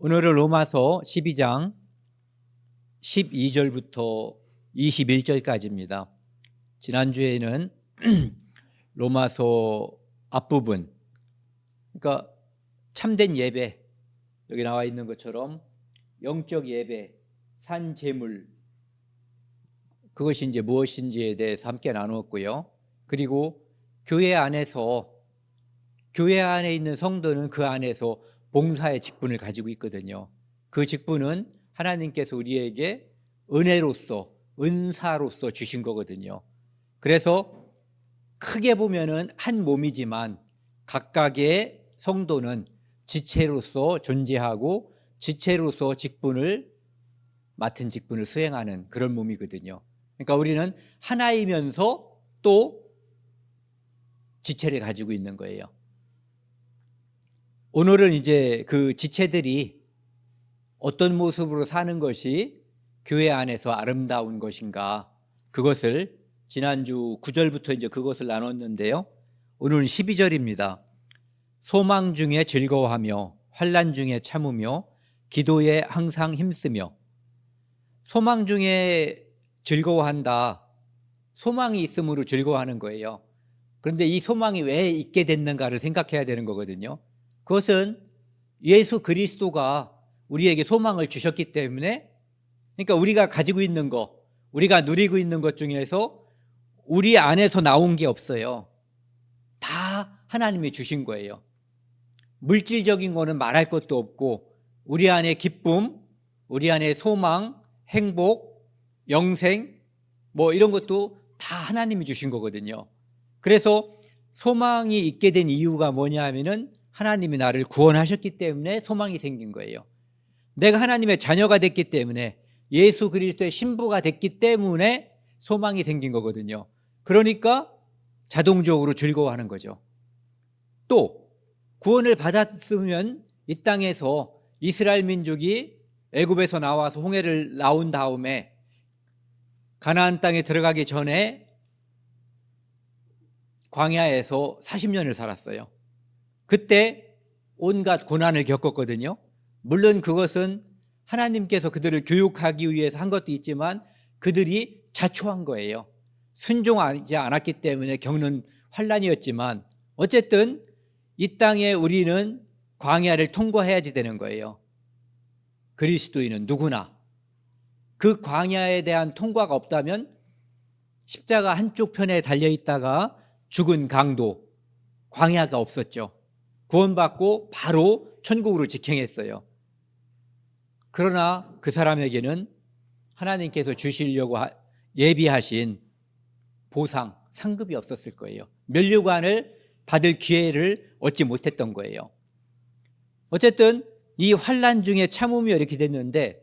오늘은 로마서 12장 12절부터 21절까지입니다. 지난주에는 로마서 앞부분, 그러니까 참된 예배, 여기 나와 있는 것처럼 영적 예배, 산 제물, 그것이 이제 무엇인지에 대해서 함께 나누었고요. 그리고 교회 안에 있는 성도는 그 안에서 봉사의 직분을 가지고 있거든요. 그 직분은 하나님께서 우리에게 은사로서 주신 거거든요. 그래서 크게 보면은 한 몸이지만 각각의 성도는 지체로서 존재하고 지체로서 맡은 직분을 수행하는 그런 몸이거든요. 그러니까 우리는 하나이면서 또 지체를 가지고 있는 거예요. 오늘은 이제 그 지체들이 어떤 모습으로 사는 것이 교회 안에서 아름다운 것인가, 그것을 지난주 9절부터 이제 그것을 나눴는데요. 오늘은 12절입니다. 소망 중에 즐거워하며 환난 중에 참으며 기도에 항상 힘쓰며. 소망 중에 즐거워한다. 소망이 있음으로 즐거워하는 거예요. 그런데 이 소망이 왜 있게 됐는가를 생각해야 되는 거거든요. 그것은 예수 그리스도가 우리에게 소망을 주셨기 때문에, 그러니까 우리가 가지고 있는 것, 우리가 누리고 있는 것 중에서 우리 안에서 나온 게 없어요. 다 하나님이 주신 거예요. 물질적인 거는 말할 것도 없고, 우리 안에 기쁨, 우리 안에 소망, 행복, 영생, 이런 것도 다 하나님이 주신 거거든요. 그래서 소망이 있게 된 이유가 뭐냐 하면은 하나님이 나를 구원하셨기 때문에 소망이 생긴 거예요. 내가 하나님의 자녀가 됐기 때문에, 예수 그리스도의 신부가 됐기 때문에 소망이 생긴 거거든요. 그러니까 자동적으로 즐거워하는 거죠. 또 구원을 받았으면 이 땅에서 이스라엘 민족이 애굽에서 나와서 홍해를 나온 다음에 가나안 땅에 들어가기 전에 광야에서 40년을 살았어요. 그때 온갖 고난을 겪었거든요. 물론 그것은 하나님께서 그들을 교육하기 위해서 한 것도 있지만 그들이 자초한 거예요. 순종하지 않았기 때문에 겪는 환난이었지만, 어쨌든 이 땅에 우리는 광야를 통과해야지 되는 거예요. 그리스도인은 누구나. 그 광야에 대한 통과가 없다면 십자가 한쪽 편에 달려있다가 죽은 강도, 광야가 없었죠. 구원받고 바로 천국으로 직행했어요. 그러나 그 사람에게는 하나님께서 주시려고 예비하신 보상, 상급이 없었을 거예요. 면류관을 받을 기회를 얻지 못했던 거예요. 어쨌든 이 환난 중에 참으며 이렇게 됐는데,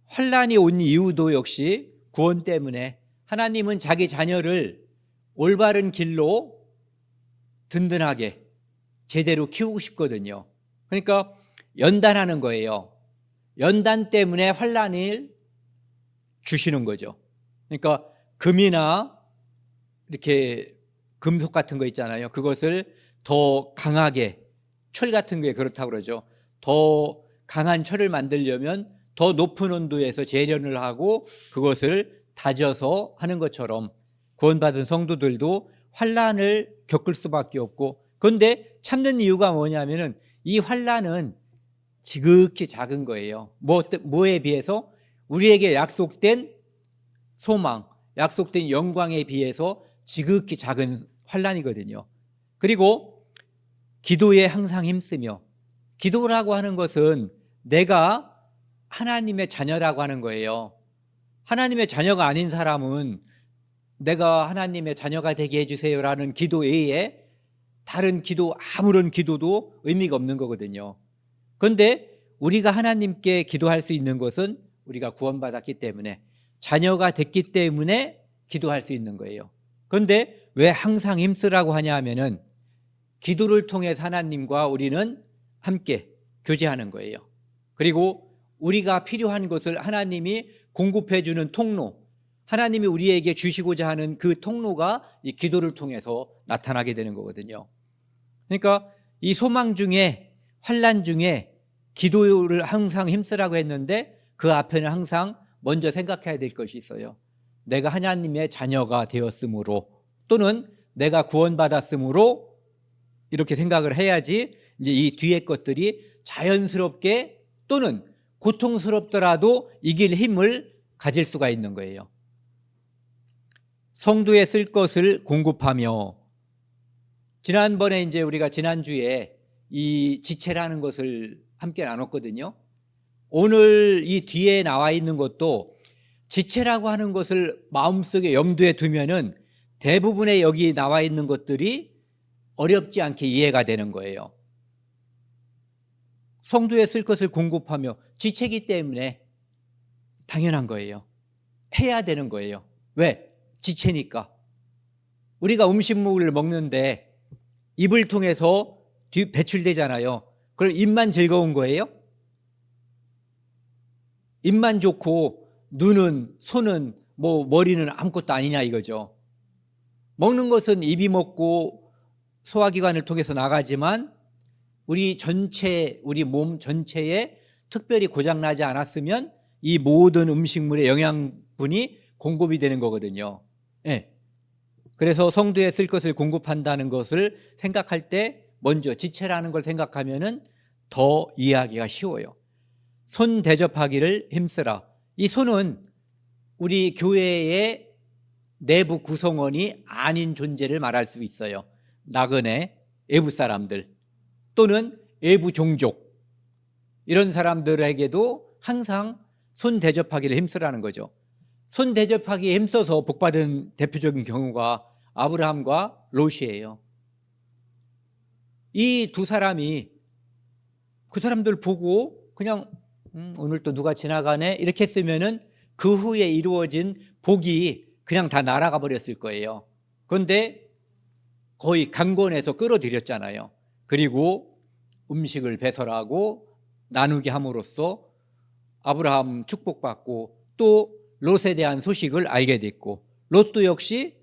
환난이 온 이유도 역시 구원 때문에, 하나님은 자기 자녀를 올바른 길로 든든하게 제대로 키우고 싶거든요. 그러니까 연단하는 거예요. 연단 때문에 환난을 주시는 거죠. 그러니까 금이나 이렇게 금속 같은 거 있잖아요. 그것을 더 강하게, 철 같은 게 그렇다고 그러죠. 더 강한 철을 만들려면 더 높은 온도에서 재련을 하고 그것을 다져서 하는 것처럼 구원받은 성도들도 환난을 겪을 수밖에 없고, 그런데 참는 이유가 뭐냐면은 이 환난은 지극히 작은 거예요. 뭐에 비해서? 우리에게 약속된 소망, 약속된 영광에 비해서 지극히 작은 환난이거든요. 그리고 기도에 항상 힘쓰며. 기도라고 하는 것은 내가 하나님의 자녀라고 하는 거예요. 하나님의 자녀가 아닌 사람은 내가 하나님의 자녀가 되게 해주세요라는 기도 외에 다른 기도, 아무런 기도도 의미가 없는 거거든요. 그런데 우리가 하나님께 기도할 수 있는 것은 우리가 구원받았기 때문에, 자녀가 됐기 때문에 기도할 수 있는 거예요. 그런데 왜 항상 힘쓰라고 하냐 하면은 기도를 통해서 하나님과 우리는 함께 교제하는 거예요. 그리고 우리가 필요한 것을 하나님이 공급해 주는 통로, 하나님이 우리에게 주시고자 하는 그 통로가 이 기도를 통해서 나타나게 되는 거거든요. 그러니까 이 소망 중에, 환난 중에 기도를 항상 힘쓰라고 했는데 그 앞에는 항상 먼저 생각해야 될 것이 있어요. 내가 하나님의 자녀가 되었으므로 또는 내가 구원받았으므로 이렇게 생각을 해야지 이제 이 뒤에 것들이 자연스럽게 또는 고통스럽더라도 이길 힘을 가질 수가 있는 거예요. 성도에 쓸 것을 공급하며, 지난번에 이제 우리가 지난주에 이 지체라는 것을 함께 나눴거든요. 오늘 이 뒤에 나와 있는 것도 지체라고 하는 것을 마음속에 염두에 두면은 대부분의 여기 나와 있는 것들이 어렵지 않게 이해가 되는 거예요. 성도에 쓸 것을 공급하며, 지체이기 때문에 당연한 거예요. 해야 되는 거예요. 왜? 지체니까. 우리가 음식물을 먹는데 입을 통해서 배출되잖아요. 그럼 입만 즐거운 거예요? 입만 좋고 눈은, 손은, 머리는 아무것도 아니냐 이거죠. 먹는 것은 입이 먹고 소화기관을 통해서 나가지만 우리 몸 전체에 특별히 고장나지 않았으면 이 모든 음식물의 영양분이 공급이 되는 거거든요. 네. 그래서 성도에 쓸 것을 공급한다는 것을 생각할 때 먼저 지체라는 걸 생각하면은 더 이해하기가 쉬워요. 손 대접하기를 힘쓰라. 이 손은 우리 교회의 내부 구성원이 아닌 존재를 말할 수 있어요. 나그네, 외부 사람들 또는 외부 종족, 이런 사람들에게도 항상 손 대접하기를 힘쓰라는 거죠. 손 대접하기에 힘써서 복받은 대표적인 경우가 아브라함과 롯이에요. 이 두 사람이 그 사람들 보고 그냥 오늘 또 누가 지나가네 이렇게 했으면은 그 후에 이루어진 복이 그냥 다 날아가 버렸을 거예요. 그런데 거의 강권해서 끌어들였잖아요. 그리고 음식을 배설하고 나누게 함으로써 아브라함 축복받고 또 롯에 대한 소식을 알게 됐고, 롯도 역시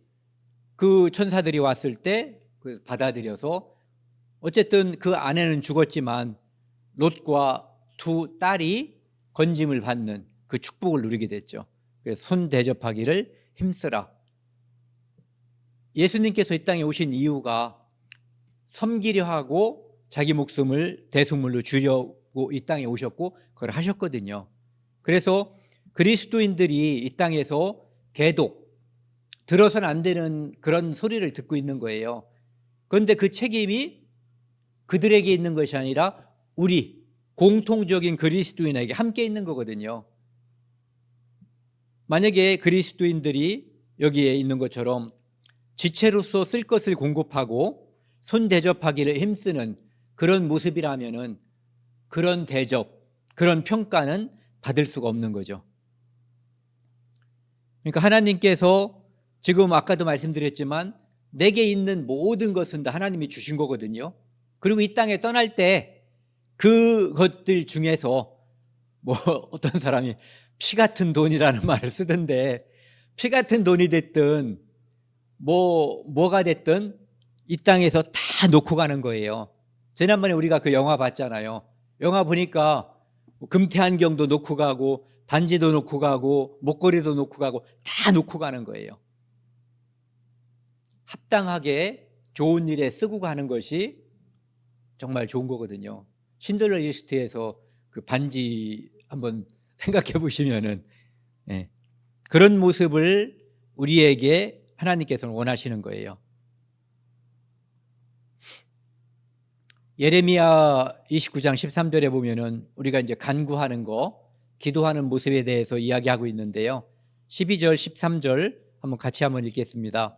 그 천사들이 왔을 때 받아들여서 어쨌든 그 아내는 죽었지만 롯과 두 딸이 건짐을 받는 그 축복을 누리게 됐죠. 그래서 손 대접하기를 힘쓰라. 예수님께서 이 땅에 오신 이유가 섬기려 하고 자기 목숨을 대속물로 주려고 이 땅에 오셨고 그걸 하셨거든요. 그래서 그리스도인들이 이 땅에서 계속 들어서는 안 되는 그런 소리를 듣고 있는 거예요. 그런데 그 책임이 그들에게 있는 것이 아니라 우리 공통적인 그리스도인에게 함께 있는 거거든요. 만약에 그리스도인들이 여기에 있는 것처럼 지체로서 쓸 것을 공급하고 손 대접하기를 힘쓰는 그런 모습이라면은 그런 대접, 그런 평가는 받을 수가 없는 거죠. 그러니까 하나님께서 지금 아까도 말씀드렸지만 내게 있는 모든 것은 다 하나님이 주신 거거든요. 그리고 이 땅에 떠날 때 그것들 중에서 어떤 사람이 피 같은 돈이라는 말을 쓰던데, 피 같은 돈이 됐든 뭐가 됐든 이 땅에서 다 놓고 가는 거예요. 지난번에 우리가 그 영화 봤잖아요. 영화 보니까 금태안경도 놓고 가고 반지도 놓고 가고 목걸이도 놓고 가고 다 놓고 가는 거예요. 합당하게 좋은 일에 쓰고 가는 것이 정말 좋은 거거든요. 신들러 리스트에서 그 반지 한번 생각해 보시면은 그런 모습을 우리에게 하나님께서는 원하시는 거예요. 예레미야 29장 13절에 보면은 우리가 이제 간구하는 거, 기도하는 모습에 대해서 이야기하고 있는데요. 12절, 13절 한번 읽겠습니다.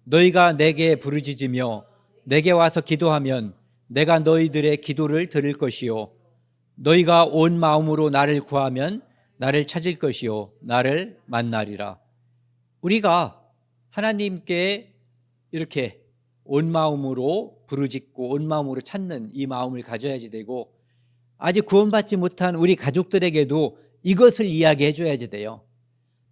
너희가 내게 부르짖으며 내게 와서 기도하면 내가 너희들의 기도를 들을 것이요, 너희가 온 마음으로 나를 구하면 나를 찾을 것이요, 나를 만나리라. 우리가 하나님께 이렇게 온 마음으로 부르짖고 온 마음으로 찾는 이 마음을 가져야지 되고, 아직 구원받지 못한 우리 가족들에게도 이것을 이야기해 줘야지 돼요.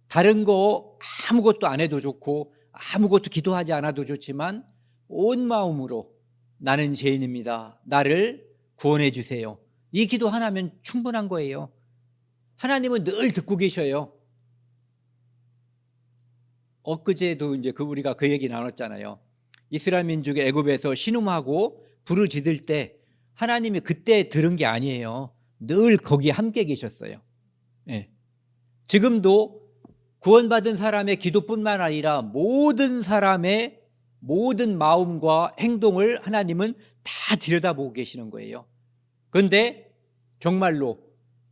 다른 거 아무것도 안 해도 좋고 아무것도 기도하지 않아도 좋지만 온 마음으로 나는 죄인입니다, 나를 구원해 주세요, 이 기도 하나면 충분한 거예요. 하나님은 늘 듣고 계셔요. 엊그제도 이제 우리가 그 얘기 나눴잖아요. 이스라엘 민족이 애굽에서 신음하고 부르짖을 때 하나님이 그때 들은 게 아니에요. 늘 거기 함께 계셨어요. 예. 지금도 구원받은 사람의 기도뿐만 아니라 모든 사람의 모든 마음과 행동을 하나님은 다 들여다보고 계시는 거예요. 그런데 정말로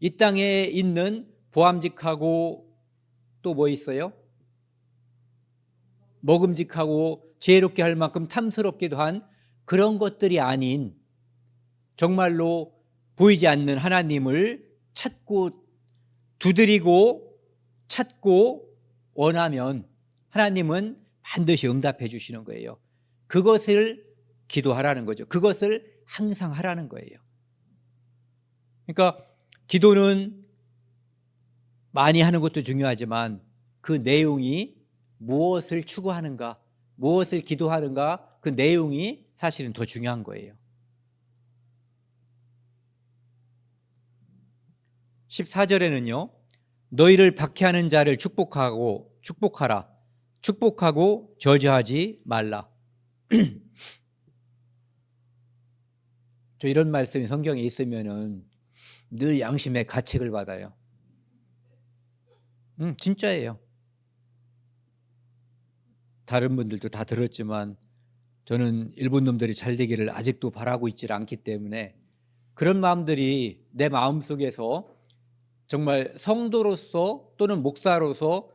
이 땅에 있는 보암직하고 또 뭐 있어요? 먹음직하고 지혜롭게 할 만큼 탐스럽기도 한 그런 것들이 아닌 정말로 보이지 않는 하나님을 찾고 두드리고 찾고 원하면 하나님은 반드시 응답해 주시는 거예요. 그것을 기도하라는 거죠. 그것을 항상 하라는 거예요. 그러니까 기도는 많이 하는 것도 중요하지만 그 내용이 무엇을 추구하는가, 무엇을 기도하는가, 그 내용이 사실은 더 중요한 거예요. 14절에는요, 너희를 박해하는 자를 축복하라. 축복하고 저주하지 말라. 저 이런 말씀이 성경에 있으면은 늘 양심의 가책을 받아요. 진짜예요. 다른 분들도 다 들었지만 저는 일본 놈들이 잘 되기를 아직도 바라고 있지 않기 때문에 그런 마음들이 내 마음속에서 정말 성도로서 또는 목사로서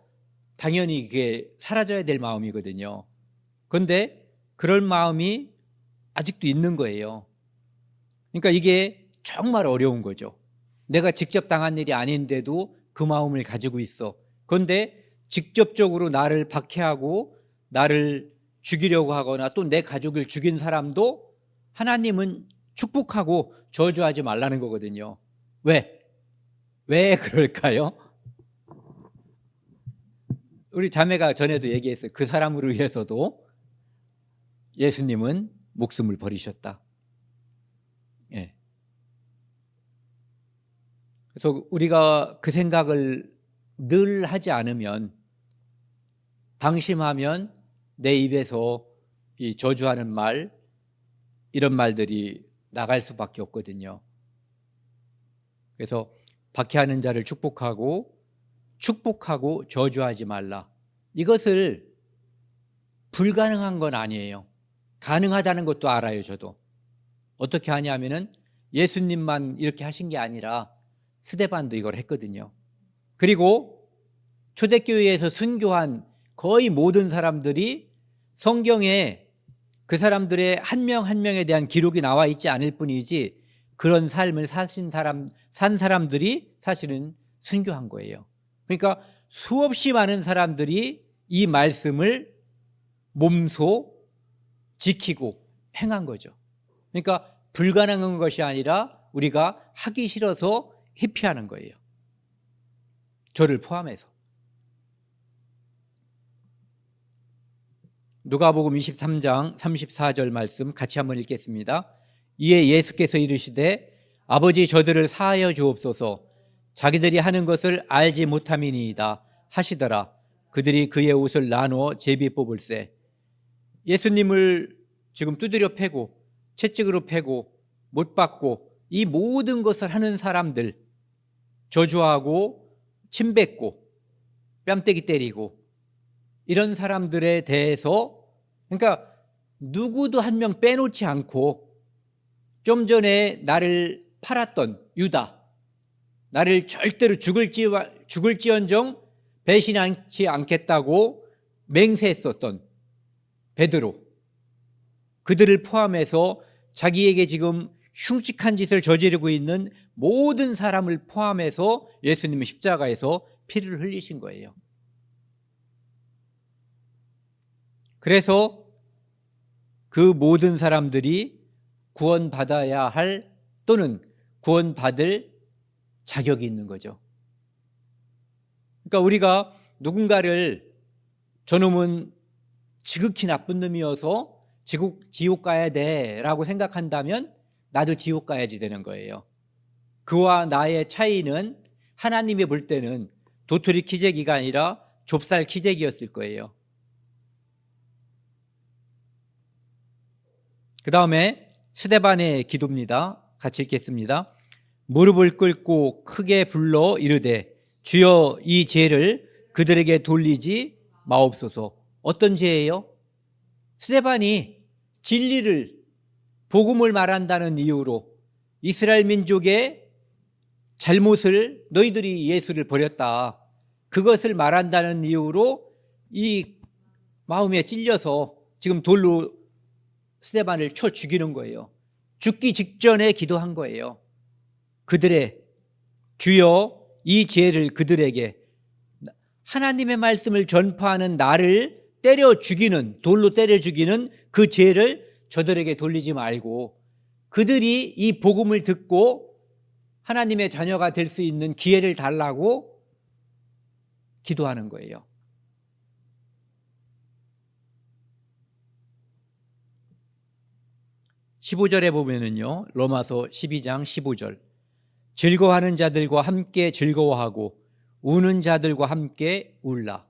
당연히 이게 사라져야 될 마음이거든요. 그런데 그런 마음이 아직도 있는 거예요. 그러니까 이게 정말 어려운 거죠. 내가 직접 당한 일이 아닌데도 그 마음을 가지고 있어. 그런데 직접적으로 나를 박해하고 나를 죽이려고 하거나 또 내 가족을 죽인 사람도 하나님은 축복하고 저주하지 말라는 거거든요. 왜 그럴까요? 우리 자매가 전에도 얘기했어요. 그 사람을 위해서도 예수님은 목숨을 버리셨다. 예. 그래서 우리가 그 생각을 늘 하지 않으면, 방심하면 내 입에서 이 저주하는 말, 이런 말들이 나갈 수밖에 없거든요. 그래서 박해하는 자를 축복하고 저주하지 말라. 이것을 불가능한 건 아니에요. 가능하다는 것도 알아요, 저도. 어떻게 하냐면은 예수님만 이렇게 하신 게 아니라 스데반도 이걸 했거든요. 그리고 초대교회에서 순교한 거의 모든 사람들이 성경에 그 사람들의 한 명 한 명에 대한 기록이 나와 있지 않을 뿐이지 그런 삶을 산 사람들이 사실은 순교한 거예요. 그러니까 수없이 많은 사람들이 이 말씀을 몸소 지키고 행한 거죠. 그러니까 불가능한 것이 아니라 우리가 하기 싫어서 회피하는 거예요. 저를 포함해서. 누가복음 23장 34절 말씀 같이 한번 읽겠습니다. 이에 예수께서 이르시되 아버지 저들을 사하여 주옵소서 자기들이 하는 것을 알지 못함이니이다 하시더라. 그들이 그의 옷을 나누어 제비 뽑을세. 예수님을 지금 두드려 패고 채찍으로 패고 못 박고 이 모든 것을 하는 사람들, 저주하고 침뱉고 뺨때기 때리고 이런 사람들에 대해서, 그러니까 누구도 한 명 빼놓지 않고 좀 전에 나를 팔았던 유다, 나를 절대로 죽을지언정 배신하지 않겠다고 맹세했었던 베드로, 그들을 포함해서 자기에게 지금 흉측한 짓을 저지르고 있는 모든 사람을 포함해서 예수님은 십자가에서 피를 흘리신 거예요. 그래서 그 모든 사람들이 구원받아야 할 또는 구원받을 자격이 있는 거죠. 그러니까 우리가 누군가를 저놈은 지극히 나쁜 놈이어서 지옥 가야 돼 라고 생각한다면 나도 지옥 가야지 되는 거예요. 그와 나의 차이는 하나님이 볼 때는 도토리 키재기가 아니라 좁쌀 키재기였을 거예요. 그 다음에 스데반의 기도입니다. 같이 읽겠습니다. 무릎을 꿇고 크게 불러 이르되 주여 이 죄를 그들에게 돌리지 마옵소서. 어떤 죄예요? 스데반이 진리를, 복음을 말한다는 이유로 이스라엘 민족의 잘못을, 너희들이 예수를 버렸다, 그것을 말한다는 이유로 이 마음에 찔려서 지금 돌로 스데반을 쳐 죽이는 거예요. 죽기 직전에 기도한 거예요. 그들의 주여 이 죄를 그들에게, 하나님의 말씀을 전파하는 나를 때려 죽이는, 돌로 때려 죽이는 그 죄를 저들에게 돌리지 말고 그들이 이 복음을 듣고 하나님의 자녀가 될 수 있는 기회를 달라고 기도하는 거예요. (15절에) 보면은요, 로마서 12장 15절, 즐거워하는 자들과 함께 즐거워하고 우는 자들과 함께 울라.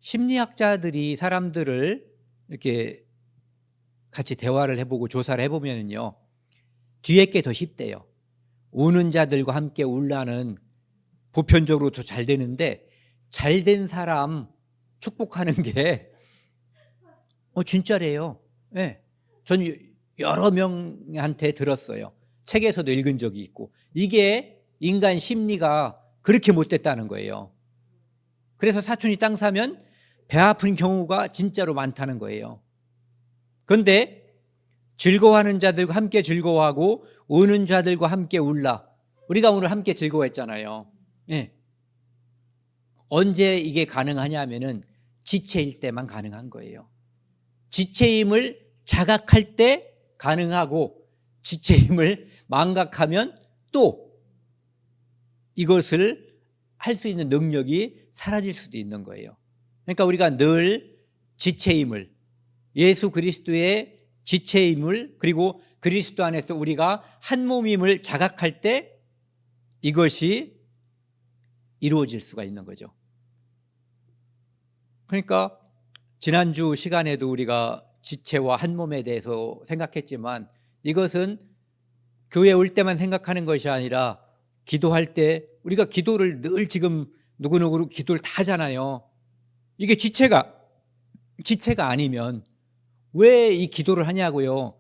심리학자들이 사람들을 이렇게 같이 대화를 해보고 조사를 해보면요, 뒤에 게 더 쉽대요. 우는 자들과 함께 울라는 보편적으로 더 잘 되는데, 잘된 사람 축복하는 게 진짜래요. 네. 전 여러 명한테 들었어요. 책에서도 읽은 적이 있고. 이게 인간 심리가 그렇게 못됐다는 거예요. 그래서 사촌이 땅 사면 배 아픈 경우가 진짜로 많다는 거예요. 그런데 즐거워하는 자들과 함께 즐거워하고 우는 자들과 함께 울라. 우리가 오늘 함께 즐거워했잖아요. 네. 언제 이게 가능하냐면은 지체일 때만 가능한 거예요. 지체임을 자각할 때 가능하고, 지체임을 망각하면 또 이것을 할 수 있는 능력이 사라질 수도 있는 거예요. 그러니까 우리가 늘 지체임을, 예수 그리스도의 지체임을, 그리고 그리스도 안에서 우리가 한 몸임을 자각할 때 이것이 이루어질 수가 있는 거죠. 그러니까 지난주 시간에도 우리가 지체와 한 몸에 대해서 생각했지만, 이것은 교회에 올 때만 생각하는 것이 아니라 기도할 때, 우리가 기도를 늘 지금 누구누구 기도를 다 하잖아요. 이게 지체가 아니면 왜 이 기도를 하냐고요.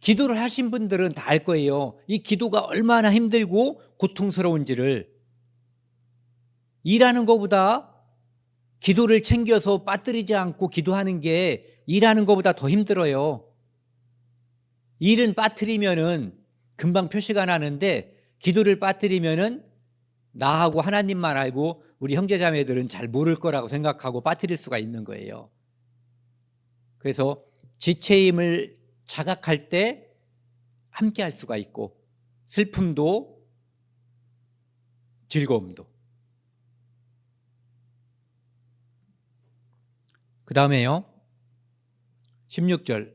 기도를 하신 분들은 다 알 거예요. 이 기도가 얼마나 힘들고 고통스러운지를. 일하는 것보다 기도를 챙겨서 빠뜨리지 않고 기도하는 게 일하는 것보다 더 힘들어요. 일은 빠뜨리면은 금방 표시가 나는데, 기도를 빠뜨리면은 나하고 하나님만 알고 우리 형제자매들은 잘 모를 거라고 생각하고 빠뜨릴 수가 있는 거예요. 그래서 지체임을 자각할 때 함께 할 수가 있고, 슬픔도 즐거움도. 그 다음에요, 16절,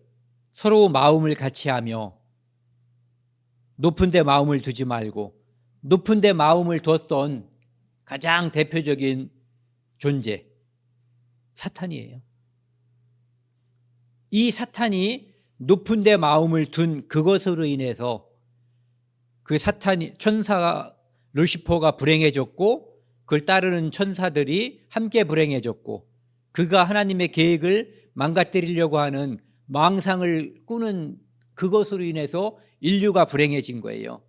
서로 마음을 같이 하며. 높은 데 마음을 두지 말고. 높은 데 마음을 뒀던 가장 대표적인 존재, 사탄이에요. 이 사탄이 높은 데 마음을 둔 그것으로 인해서 그 사탄이, 천사가, 루시퍼가 불행해졌고, 그걸 따르는 천사들이 함께 불행해졌고, 그가 하나님의 계획을 망가뜨리려고 하는 망상을 꾸는 그것으로 인해서 인류가 불행해진 거예요.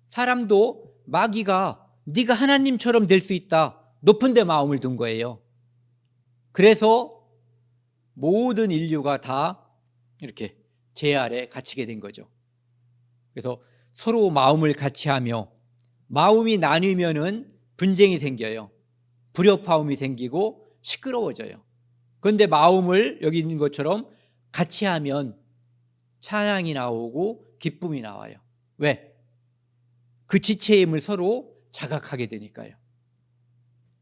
사람도 마귀가 네가 하나님처럼 될 수 있다, 높은 데 마음을 둔 거예요. 그래서 모든 인류가 다 이렇게 죄 아래 갇히게 된 거죠. 그래서 서로 마음을 같이 하며, 마음이 나뉘면은 분쟁이 생겨요. 불협화음이 생기고 시끄러워져요. 그런데 마음을 여기 있는 것처럼 같이 하면 찬양이 나오고 기쁨이 나와요. 왜? 그 지체임을 서로 자각하게 되니까요.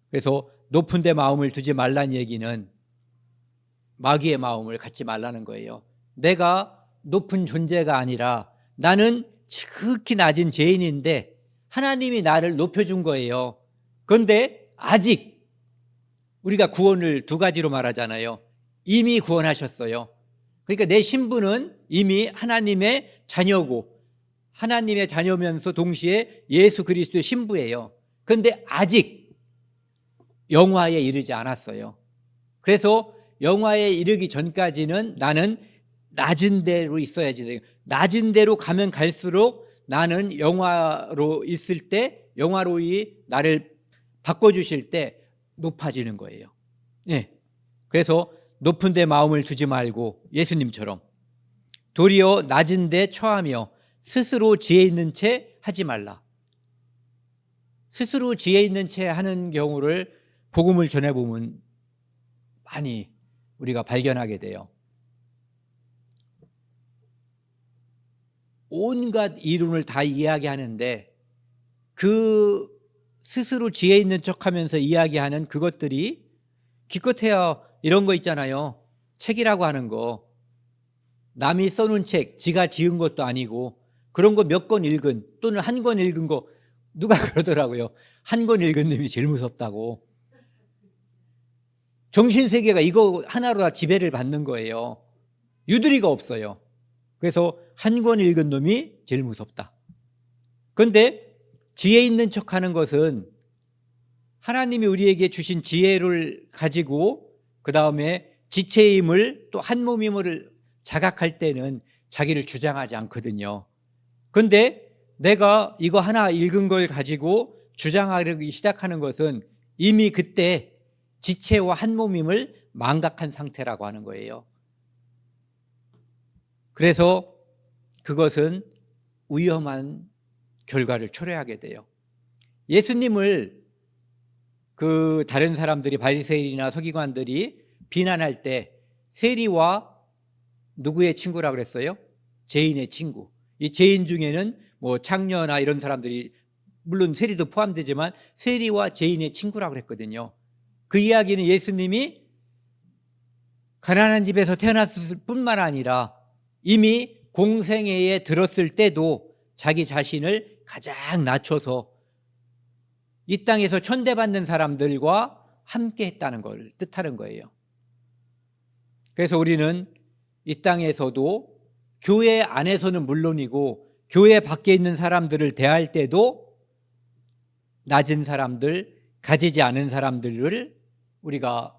그래서 높은 데 마음을 두지 말라는 얘기는 마귀의 마음을 갖지 말라는 거예요. 내가 높은 존재가 아니라 나는 지극히 낮은 죄인인데 하나님이 나를 높여준 거예요. 그런데 아직 우리가 구원을 두 가지로 말하잖아요. 이미 구원하셨어요. 그러니까 내 신분은 이미 하나님의 자녀고 하나님의 자녀면서 동시에 예수 그리스도의 신부예요. 그런데 아직 영화에 이르지 않았어요. 그래서 영화에 이르기 전까지는 나는 낮은 데로 있어야지 돼요. 낮은 데로 가면 갈수록 나는 영화로 있을 때 영화로이 나를 바꿔주실 때 높아지는 거예요. 예. 그래서 높은 데 마음을 두지 말고 예수님처럼 도리어 낮은 데 처하며 스스로 지혜 있는 채 하지 말라. 스스로 지혜 있는 채 하는 경우를 복음을 전해보면 많이 우리가 발견하게 돼요. 온갖 이론을 다 이야기하는데 그 스스로 지혜 있는 척하면서 이야기하는 그것들이 기껏해야 이런 거 있잖아요. 책이라고 하는 거 남이 써놓은 책 지가 지은 것도 아니고 그런 거 몇 권 읽은 또는 한 권 읽은 거 누가 그러더라고요. 한 권 읽은 놈이 제일 무섭다고. 정신세계가 이거 하나로 다 지배를 받는 거예요. 유두리가 없어요. 그래서 한 권 읽은 놈이 제일 무섭다. 그런데 지혜 있는 척하는 것은 하나님이 우리에게 주신 지혜를 가지고 그 다음에 지체의 힘을 또 한 몸임을 자각할 때는 자기를 주장하지 않거든요. 그런데 내가 이거 하나 읽은 걸 가지고 주장하기 시작하는 것은 이미 그때 지체와 한 몸임을 망각한 상태라고 하는 거예요. 그래서 그것은 위험한 결과를 초래하게 돼요. 예수님을 그 다른 사람들이 바리새인이나 서기관들이 비난할 때 세리와 누구의 친구라고 그랬어요? 죄인의 친구. 이 죄인 중에는 뭐 창녀나 이런 사람들이 물론 세리도 포함되지만 세리와 죄인의 친구라고 그랬거든요. 그 이야기는 예수님이 가난한 집에서 태어났을 뿐만 아니라 이미 공생애에 들었을 때도 자기 자신을 가장 낮춰서 이 땅에서 천대받는 사람들과 함께 했다는 걸 뜻하는 거예요. 그래서 우리는 이 땅에서도 교회 안에서는 물론이고 교회 밖에 있는 사람들을 대할 때도 낮은 사람들, 가지지 않은 사람들을 우리가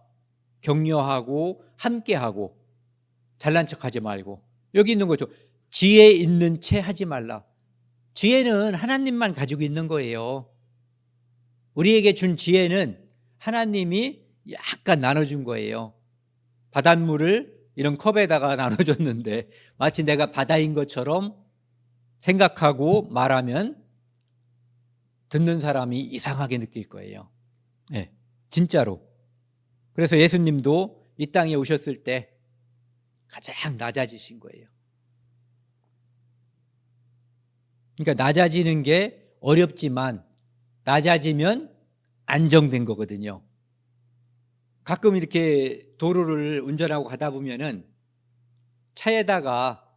격려하고 함께하고 잘난 척하지 말고 여기 있는 거죠. 지혜 있는 채 하지 말라. 지혜는 하나님만 가지고 있는 거예요. 우리에게 준 지혜는 하나님이 약간 나눠준 거예요. 바닷물을 이런 컵에다가 나눠줬는데 마치 내가 바다인 것처럼 생각하고 말하면 듣는 사람이 이상하게 느낄 거예요. 네, 진짜로. 그래서 예수님도 이 땅에 오셨을 때 가장 낮아지신 거예요. 그러니까 낮아지는 게 어렵지만 낮아지면 안정된 거거든요. 가끔 이렇게 도로를 운전하고 가다 보면은 차에다가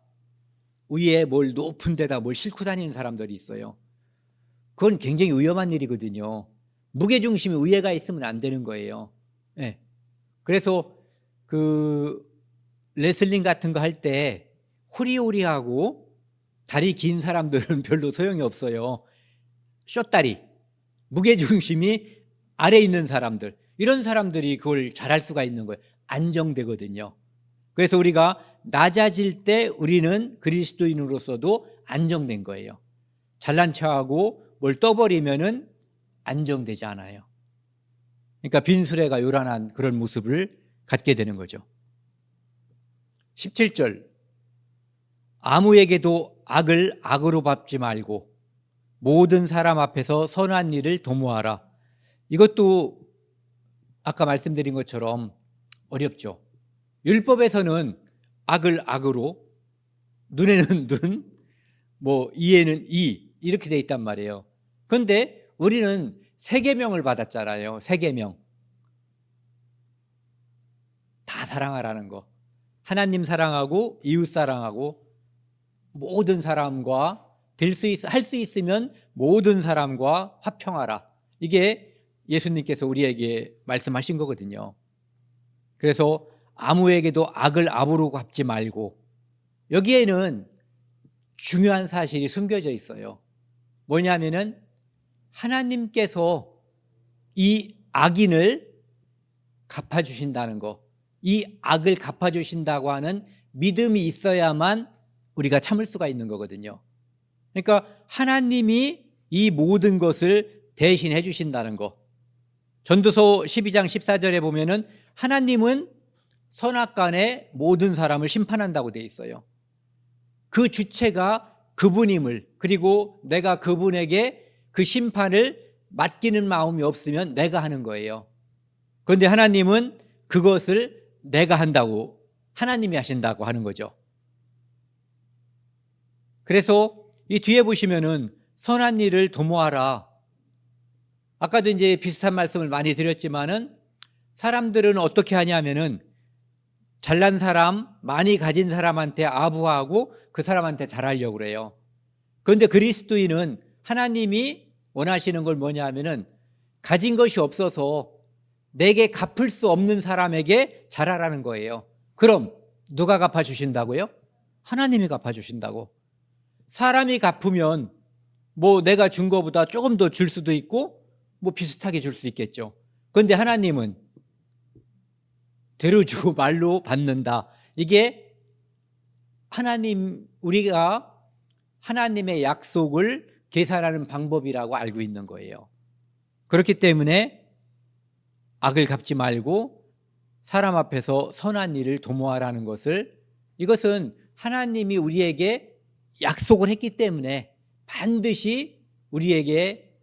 위에 뭘 높은 데다 뭘 싣고 다니는 사람들이 있어요. 그건 굉장히 위험한 일이거든요. 무게중심이 위에가 있으면 안 되는 거예요. 네. 그래서 그 레슬링 같은 거 할 때 호리호리하고 다리 긴 사람들은 별로 소용이 없어요. 숏다리, 무게중심이 아래에 있는 사람들, 이런 사람들이 그걸 잘할 수가 있는 거예요. 안정되거든요. 그래서 우리가 낮아질 때 우리는 그리스도인으로서도 안정된 거예요. 잘난 척하고 뭘 떠버리면은 안정되지 않아요. 그러니까 빈수레가 요란한 그런 모습을 갖게 되는 거죠. 17절 아무에게도 악을 악으로 갚지 말고 모든 사람 앞에서 선한 일을 도모하라. 이것도 아까 말씀드린 것처럼 어렵죠. 율법에서는 악을 악으로, 눈에는 눈, 뭐 이에는 이 이렇게 돼 있단 말이에요. 그런데 우리는 세계명을 받았잖아요. 세계명. 다 사랑하라는 거. 하나님 사랑하고 이웃 사랑하고 모든 사람과 할 수 있으면 모든 사람과 화평하라. 이게 예수님께서 우리에게 말씀하신 거거든요. 그래서 아무에게도 악을 악으로 갚지 말고, 여기에는 중요한 사실이 숨겨져 있어요. 뭐냐면은 하나님께서 이 악인을 갚아주신다는 거, 이 악을 갚아주신다고 하는 믿음이 있어야만 우리가 참을 수가 있는 거거든요. 그러니까 하나님이 이 모든 것을 대신해 주신다는 거. 전도서 12장 14절에 보면은 하나님은 선악간에 모든 사람을 심판한다고 돼 있어요. 그 주체가 그분임을, 그리고 내가 그분에게 그 심판을 맡기는 마음이 없으면 내가 하는 거예요. 그런데 하나님은 그것을 내가 한다고, 하나님이 하신다고 하는 거죠. 그래서 이 뒤에 보시면은 선한 일을 도모하라. 아까도 이제 비슷한 말씀을 많이 드렸지만은 사람들은 어떻게 하냐면은 잘난 사람, 많이 가진 사람한테 아부하고 그 사람한테 잘하려고 그래요. 그런데 그리스도인은 하나님이 원하시는 걸 뭐냐 하면은 가진 것이 없어서 내게 갚을 수 없는 사람에게 잘하라는 거예요. 그럼 누가 갚아주신다고요? 하나님이 갚아주신다고. 사람이 갚으면 뭐 내가 준 거보다 조금 더 줄 수도 있고 뭐 비슷하게 줄 수 있겠죠. 그런데 하나님은 대로 주고 말로 받는다. 이게 우리가 하나님의 약속을 계산하는 방법이라고 알고 있는 거예요. 그렇기 때문에 악을 갚지 말고 사람 앞에서 선한 일을 도모하라는 것을, 이것은 하나님이 우리에게 약속을 했기 때문에 반드시 우리에게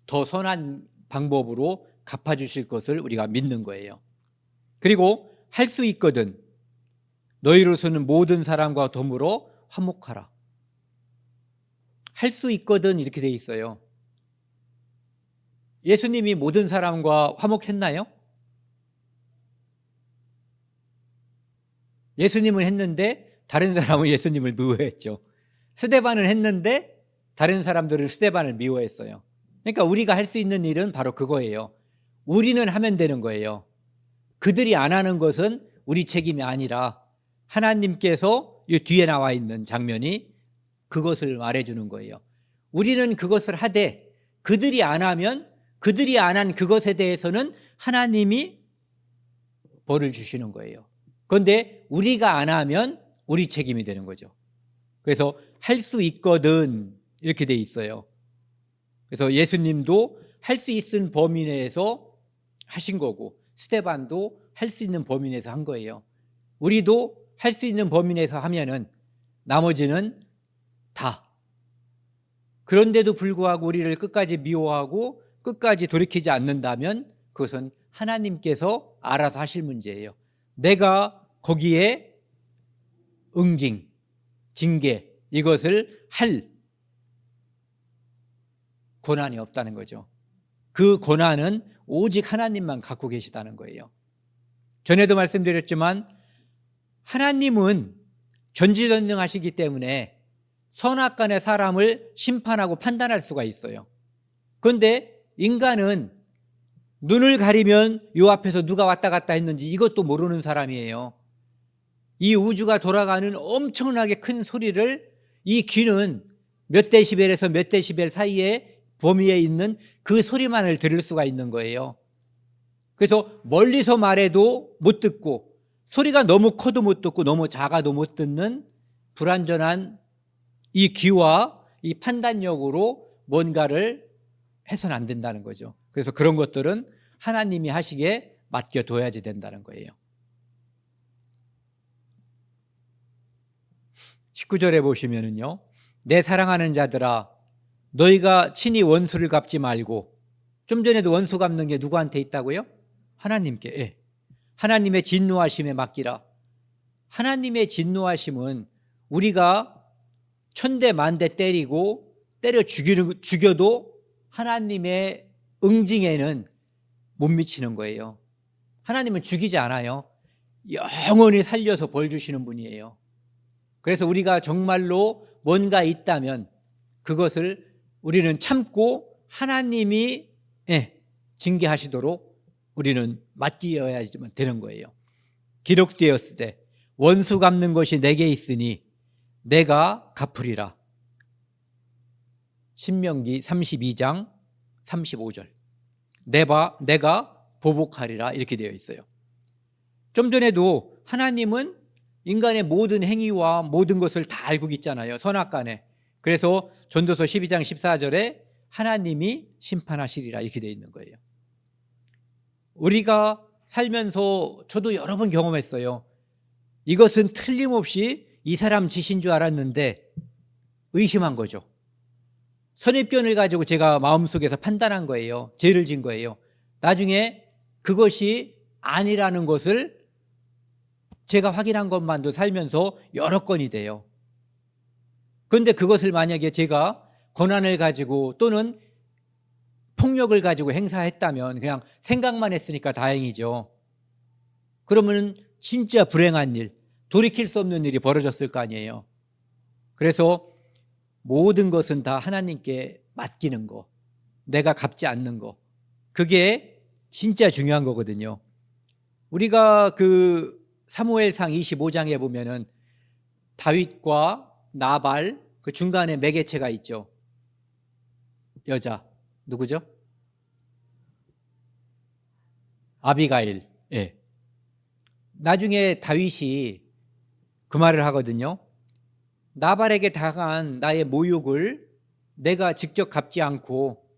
더 선한 방법으로 갚아주실 것을 우리가 믿는 거예요. 그리고 할 수 있거든 너희로서는 모든 사람과 더불어 화목하라. 할 수 있거든 이렇게 돼 있어요. 예수님이 모든 사람과 화목했나요? 예수님은 했는데 다른 사람은 예수님을 미워했죠. 스데반은 했는데 다른 사람들은 스데반을 미워했어요. 그러니까 우리가 할 수 있는 일은 바로 그거예요. 우리는 하면 되는 거예요. 그들이 안 하는 것은 우리 책임이 아니라 하나님께서 이 뒤에 나와 있는 장면이 그것을 말해주는 거예요. 우리는 그것을 하되 그들이 안 하면, 그들이 안 한 그것에 대해서는 하나님이 벌을 주시는 거예요. 그런데 우리가 안 하면 우리 책임이 되는 거죠. 그래서 할 수 있거든 이렇게 돼 있어요. 그래서 예수님도 할 수 있는 범위 내에서 하신 거고, 스데반도 할 수 있는 범위 내에서 한 거예요. 우리도 할 수 있는 범위 내에서 하면은 나머지는 다. 그런데도 불구하고 우리를 끝까지 미워하고 끝까지 돌이키지 않는다면 그것은 하나님께서 알아서 하실 문제예요. 내가 거기에 응징, 징계, 이것을 할 권한이 없다는 거죠. 그 권한은 오직 하나님만 갖고 계시다는 거예요. 전에도 말씀드렸지만 하나님은 전지전능하시기 때문에 선악간의 사람을 심판하고 판단할 수가 있어요. 그런데 인간은 눈을 가리면 요 앞에서 누가 왔다 갔다 했는지 이것도 모르는 사람이에요. 이 우주가 돌아가는 엄청나게 큰 소리를 이 귀는 몇 데시벨에서 몇 데시벨 사이에 범위에 있는 그 소리만을 들을 수가 있는 거예요. 그래서 멀리서 말해도 못 듣고, 소리가 너무 커도 못 듣고 너무 작아도 못 듣는 불완전한 이 귀와 이 판단력으로 뭔가를 해서는 안 된다는 거죠. 그래서 그런 것들은 하나님이 하시게 맡겨둬야지 된다는 거예요. 19절에 보시면은요, 내 사랑하는 자들아 너희가 친히 원수를 갚지 말고. 좀 전에도 원수 갚는 게 누구한테 있다고요? 하나님께. 예. 하나님의 진노하심에 맡기라. 하나님의 진노하심은 우리가 천대 만대 때리고 때려 죽여도 하나님의 응징에는 못 미치는 거예요. 하나님은 죽이지 않아요. 영원히 살려서 벌 주시는 분이에요. 그래서 우리가 정말로 뭔가 있다면 그것을 우리는 참고 하나님이 징계하시도록 우리는 맡기어야지만 되는 거예요. 기록되었을 때 원수 갚는 것이 내게 있으니 내가 갚으리라. 신명기 32장 35절. 내가 보복하리라 이렇게 되어 있어요. 좀 전에도 하나님은 인간의 모든 행위와 모든 것을 다 알고 있잖아요. 선악간에. 그래서 전도서 12장 14절에 하나님이 심판하시리라 이렇게 되어 있는 거예요. 우리가 살면서 저도 여러 번 경험했어요. 이것은 틀림없이 이 사람 짓인 줄 알았는데 의심한 거죠. 선입견을 가지고 제가 마음속에서 판단한 거예요. 죄를 진 거예요. 나중에 그것이 아니라는 것을 제가 확인한 것만도 살면서 여러 건이 돼요. 그런데 그것을 만약에 제가 권한을 가지고 또는 폭력을 가지고 행사했다면 그냥 생각만 했으니까 다행이죠. 그러면 진짜 불행한 일, 돌이킬 수 없는 일이 벌어졌을 거 아니에요. 그래서 모든 것은 다 하나님께 맡기는 거, 내가 갚지 않는 거, 그게 진짜 중요한 거거든요. 우리가 그 사무엘상 25장에 보면은 다윗과 나발 그 중간에 매개체가 있죠. 여자 누구죠? 아비가일. 예. 나중에 다윗이 그 말을 하거든요. 나발에게 당한 나의 모욕을 내가 직접 갚지 않고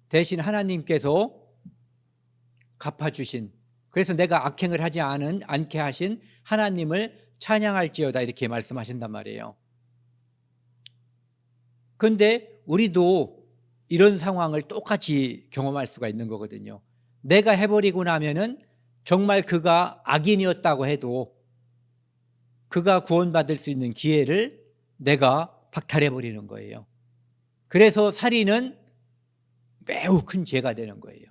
대신 하나님께서 갚아주신, 그래서 내가 악행을 하지 않게 하신 하나님을 찬양할지어다 이렇게 말씀하신단 말이에요. 그런데 우리도 이런 상황을 똑같이 경험할 수가 있는 거거든요. 내가 해버리고 나면은 정말 그가 악인이었다고 해도 그가 구원받을 수 있는 기회를 내가 박탈해버리는 거예요. 그래서 살인은 매우 큰 죄가 되는 거예요.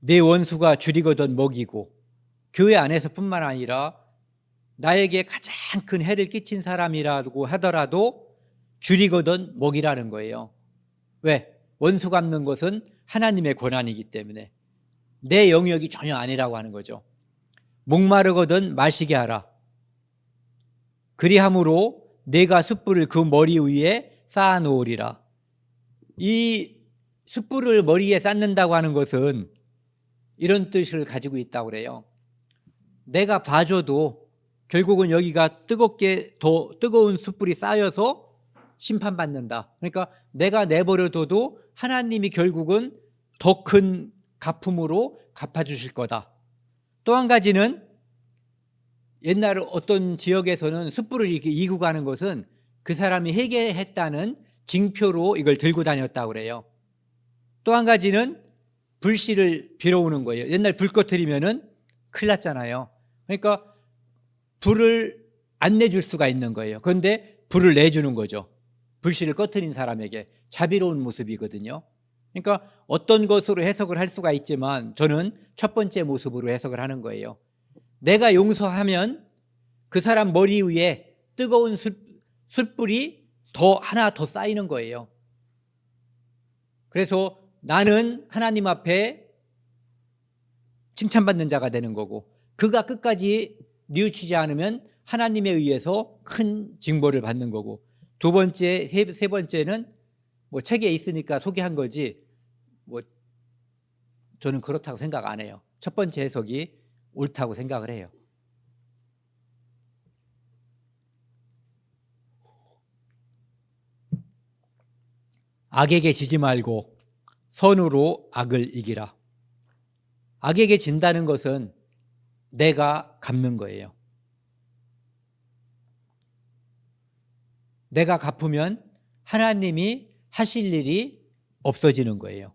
내 원수가 줄이거든 먹이고, 교회 안에서뿐만 아니라 나에게 가장 큰 해를 끼친 사람이라고 하더라도 줄이거든 먹이라는 거예요. 왜? 원수 갚는 것은 하나님의 권한이기 때문에 내 영역이 전혀 아니라고 하는 거죠. 목마르거든 마시게 하라. 그리함으로 내가 숯불을 그 머리 위에 쌓아 놓으리라. 이 숯불을 머리에 쌓는다고 하는 것은 이런 뜻을 가지고 있다고 그래요. 내가 봐줘도 결국은 여기가 뜨겁게 더 뜨거운 숯불이 쌓여서 심판받는다. 그러니까 내가 내버려둬도 하나님이 결국은 더 큰 갚음으로 갚아주실 거다. 또 한 가지는 옛날 어떤 지역에서는 숯불을 이렇게 이고 가는 것은 그 사람이 회개했다는 징표로 이걸 들고 다녔다고 그래요. 또 한 가지는 불씨를 빌어오는 거예요. 옛날 불 꺼뜨리면은 큰일 났잖아요. 그러니까 불을 안 내줄 수가 있는 거예요. 그런데 불을 내주는 거죠. 불씨를 꺼뜨린 사람에게 자비로운 모습이거든요. 그러니까 어떤 것으로 해석을 할 수가 있지만 저는 첫 번째 모습으로 해석을 하는 거예요. 내가 용서하면 그 사람 머리 위에 뜨거운 숯불이 하나 더 쌓이는 거예요. 그래서 나는 하나님 앞에 칭찬받는 자가 되는 거고, 그가 끝까지 뉘우치지 않으면 하나님에 의해서 큰 징벌을 받는 거고, 두 번째, 세 번째는 뭐 책에 있으니까 소개한 거지, 뭐 저는 그렇다고 생각 안 해요. 첫 번째 해석이 옳다고 생각을 해요. 악에게 지지 말고 선으로 악을 이기라. 악에게 진다는 것은 내가 갚는 거예요. 내가 갚으면 하나님이 하실 일이 없어지는 거예요.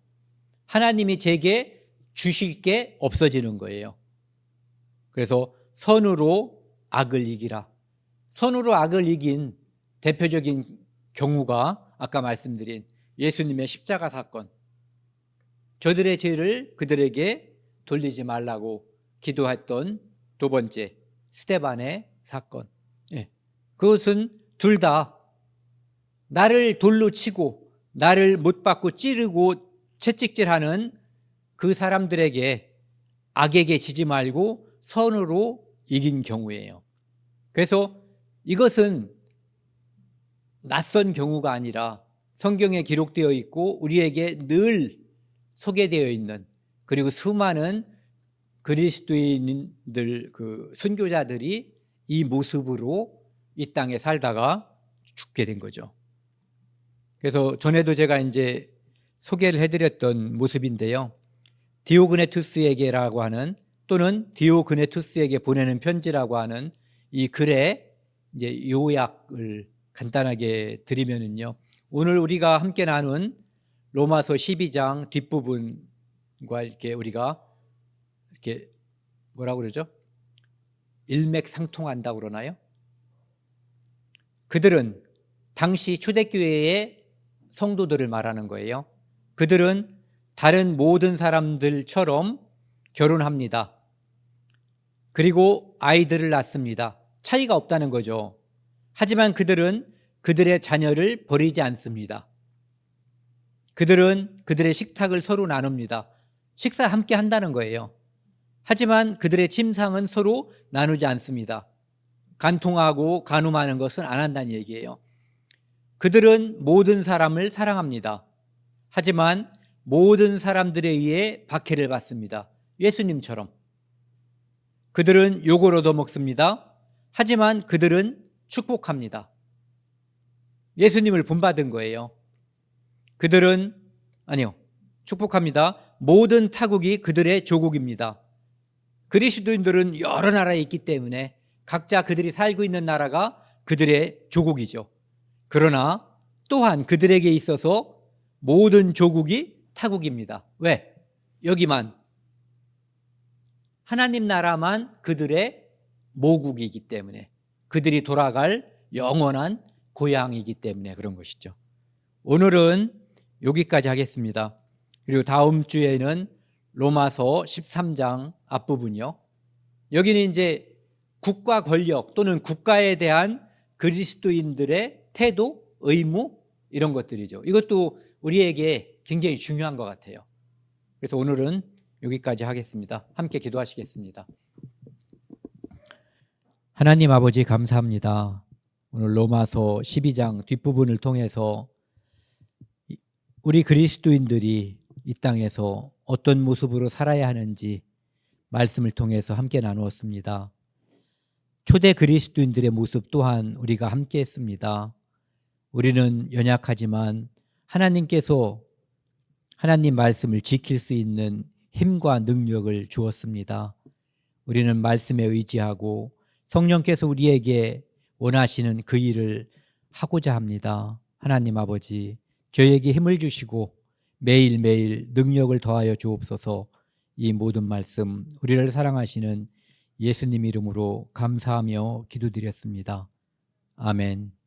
하나님이 제게 주실 게 없어지는 거예요. 그래서 선으로 악을 이기라. 선으로 악을 이긴 대표적인 경우가 아까 말씀드린 예수님의 십자가 사건. 저들의 죄를 그들에게 돌리지 말라고 기도했던 두 번째. 스데반의 사건. 예. 그것은 둘 다 나를 돌로 치고 나를 못 박고 찌르고 채찍질하는 그 사람들에게 악에게 지지 말고 선으로 이긴 경우예요. 그래서 이것은 낯선 경우가 아니라 성경에 기록되어 있고 우리에게 늘 소개되어 있는, 그리고 수많은 그리스도인들, 그 순교자들이 이 모습으로 이 땅에 살다가 죽게 된 거죠. 그래서 전에도 제가 이제 소개를 해드렸던 모습인데요. 디오그네투스에게라고 하는, 또는 디오그네투스에게 보내는 편지라고 하는 이 글의 이제 요약을 간단하게 드리면은요. 오늘 우리가 함께 나눈 로마서 12장 뒷부분과 이렇게 우리가 이렇게 뭐라고 그러죠? 일맥상통한다고 그러나요? 그들은 당시 초대교회의 성도들을 말하는 거예요. 그들은 다른 모든 사람들처럼 결혼합니다. 그리고 아이들을 낳습니다. 차이가 없다는 거죠. 하지만 그들은 그들의 자녀를 버리지 않습니다. 그들은 그들의 식탁을 서로 나눕니다. 식사 함께 한다는 거예요. 하지만 그들의 침상은 서로 나누지 않습니다. 간통하고 간음하는 것은 안 한다는 얘기예요. 그들은 모든 사람을 사랑합니다. 하지만 모든 사람들에 의해 박해를 받습니다. 예수님처럼. 그들은 욕을 얻어먹습니다. 하지만 그들은 축복합니다. 예수님을 본받은 거예요. 그들은 축복합니다. 모든 타국이 그들의 조국입니다. 그리스도인들은 여러 나라에 있기 때문에 각자 그들이 살고 있는 나라가 그들의 조국이죠. 그러나 또한 그들에게 있어서 모든 조국이 타국입니다. 왜? 여기만, 하나님 나라만 그들의 모국이기 때문에, 그들이 돌아갈 영원한 고향이기 때문에 그런 것이죠. 오늘은 여기까지 하겠습니다. 그리고 다음 주에는 로마서 13장 앞부분이요. 여기는 이제 국가 권력 또는 국가에 대한 그리스도인들의 태도, 의무, 이런 것들이죠. 이것도 우리에게 굉장히 중요한 것 같아요. 그래서 오늘은 여기까지 하겠습니다. 함께 기도하시겠습니다. 하나님 아버지, 감사합니다. 오늘 로마서 12장 뒷부분을 통해서 우리 그리스도인들이 이 땅에서 어떤 모습으로 살아야 하는지 말씀을 통해서 함께 나누었습니다. 초대 그리스도인들의 모습 또한 우리가 함께 했습니다. 우리는 연약하지만 하나님께서 하나님 말씀을 지킬 수 있는 힘과 능력을 주었습니다. 우리는 말씀에 의지하고 성령께서 우리에게 원하시는 그 일을 하고자 합니다. 하나님 아버지, 저에게 힘을 주시고 매일매일 능력을 더하여 주옵소서. 이 모든 말씀 우리를 사랑하시는 예수님 이름으로 감사하며 기도드렸습니다. 아멘.